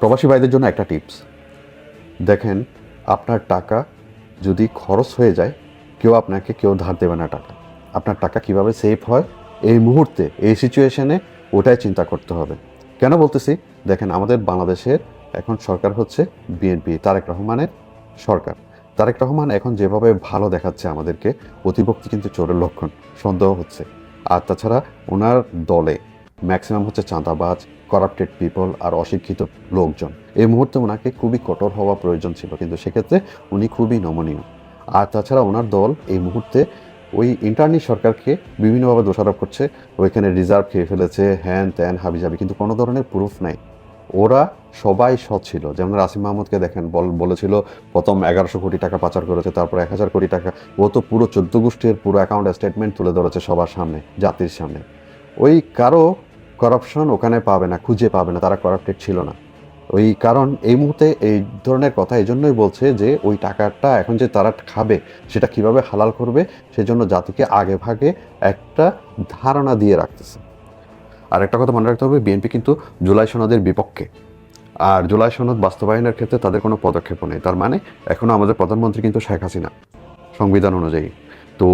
প্রবাসী ভাইদের জন্য একটা টিপস, দেখেন আপনার টাকা যদি খরচ হয়ে যায়, কেউ ধার দেবে না টাকা। আপনার টাকা কিভাবে সেভ হয় এই মুহূর্তে এই সিচুয়েশনে ওটাই চিন্তা করতে হবে। কেন বলতেছি, দেখেন আমাদের বাংলাদেশের এখন সরকার হচ্ছে বিএনপি, তারেক রহমানের সরকার। তারেক রহমান এখন যেভাবে ভালো দেখাচ্ছে আমাদেরকে, প্রতিপক্ষ কিন্তু চোরের লক্ষণ, সন্দেহ হচ্ছে। আর তাছাড়া ওনার দলে ম্যাক্সিমাম হচ্ছে চাঁদাবাজ, করাপ্টেড পিপল আর অশিক্ষিত লোকজন। এই মুহূর্তে ওনাকে খুবই কঠোর হওয়া প্রয়োজন ছিল, কিন্তু সেক্ষেত্রে উনি খুবই নমনীয়। আর তাছাড়া ওনার দল এই মুহূর্তে ওই ইন্টার্নি সরকারকে বিভিন্নভাবে দোষারোপ করছে, ওইখানে রিজার্ভ খেয়ে ফেলেছে, হ্যান ত্যান হাবিজাবি, কিন্তু কোনো ধরনের প্রুফ নাই। ওরা সবাই সৎ ছিল। যেমন আসিফ মাহমুদকে দেখেন, বলেছিল প্রথম 1100 কোটি টাকা পাচার করেছে, তারপর 1000 কোটি টাকা। ও তো পুরো 14 গোষ্ঠীর পুরো অ্যাকাউন্ট স্টেটমেন্ট তুলে ধরেছে সবার সামনে, জাতির সামনে। ওই কারো করাপশন ওখানে পাবে না, খুঁজে পাবে না, তারা করাপ্টেড ছিল না। ওই কারণ এই মুহূর্তে এই ধরনের কথা এই জন্যই বলছে যে ওই টাকাটা এখন যে তারা খাবে সেটা কিভাবে হালাল করবে, সেজন্য জাতিকে আগে ভাগে একটা ধারণা দিয়ে রাখতেছে। আর একটা কথা মনে রাখতে হবে, বিএনপি কিন্তু জুলাই সনদের বিপক্ষে। আর জুলাই সনদ বাস্তবায়নের ক্ষেত্রে তাদের কোনো পদক্ষেপও নেই। তার মানে এখনও আমাদের প্রধানমন্ত্রী কিন্তু শেখ হাসিনা, সংবিধান অনুযায়ী। তো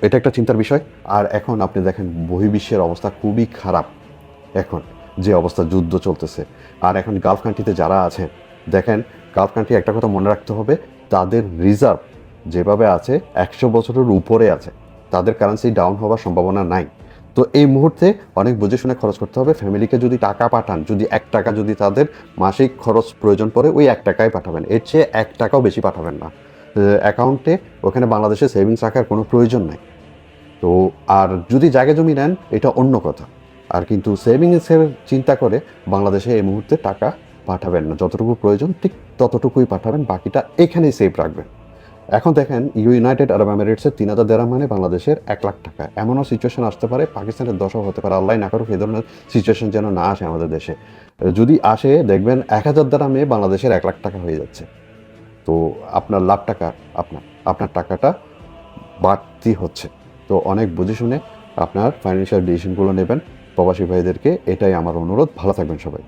এটা একটা চিন্তার বিষয়। আর এখন আপনি দেখেন বহির্বিশ্বের অবস্থা খুবই খারাপ। এখন যে অবস্থা, যুদ্ধ চলতেছে। আর এখন গালফ কান্ট্রিতে যারা আছে, দেখেন গালফ কান্ট্রি একটা কথা মনে রাখতে হবে, তাদের রিজার্ভ যেভাবে আছে 100 বছরের উপরে আছে, তাদের কারেন্সি ডাউন হওয়ার সম্ভাবনা নাই। তো এই মুহূর্তে অনেক বুঝে শুনে খরচ করতে হবে। ফ্যামিলিকে যদি টাকা পাঠান, যদি 1 টাকা যদি তাদের মাসিক খরচ প্রয়োজন পড়ে, ওই 1 টাকাই পাঠাবেন, এর চেয়ে 1 টাকাও বেশি পাঠাবেন না অ্যাকাউন্টে। ওখানে বাংলাদেশে সেভিংস রাখার কোনো প্রয়োজন নেই। তো আর যদি জায়গা জমি নেন এটা অন্য কথা, আর কিন্তু সেভিংসের চিন্তা করে বাংলাদেশে এই মুহূর্তে টাকা পাঠাবেন না। যতটুকু প্রয়োজন ঠিক ততটুকুই পাঠাবেন, বাকিটা এখানেই সেভ রাখবেন। এখন দেখেন ইউনাইটেড আরব এমিরেটসের 3000 দিরহাম মানে বাংলাদেশের 1 লাখ টাকা। এমনও সিচুয়েশন আসতে পারে, পাকিস্তানের 10ও হতে পারে, আল্লাহ না করুক এই ধরনের সিচুয়েশন যেন না আসে আমাদের দেশে। যদি আসে দেখবেন 1000 দিরহামে বাংলাদেশের 1 লাখ টাকা হয়ে যাচ্ছে। তো আপনার লাখ টাকা আপনার টাকাটা বাড়তি হচ্ছে। তো অনেক বুঝে শুনে আপনার ফাইন্যান্সিয়াল ডিসিশনগুলো নেবেন। প্রবাসী ভাইদেরকে এটাই আমার অনুরোধ। ভালো থাকবেন সবাই।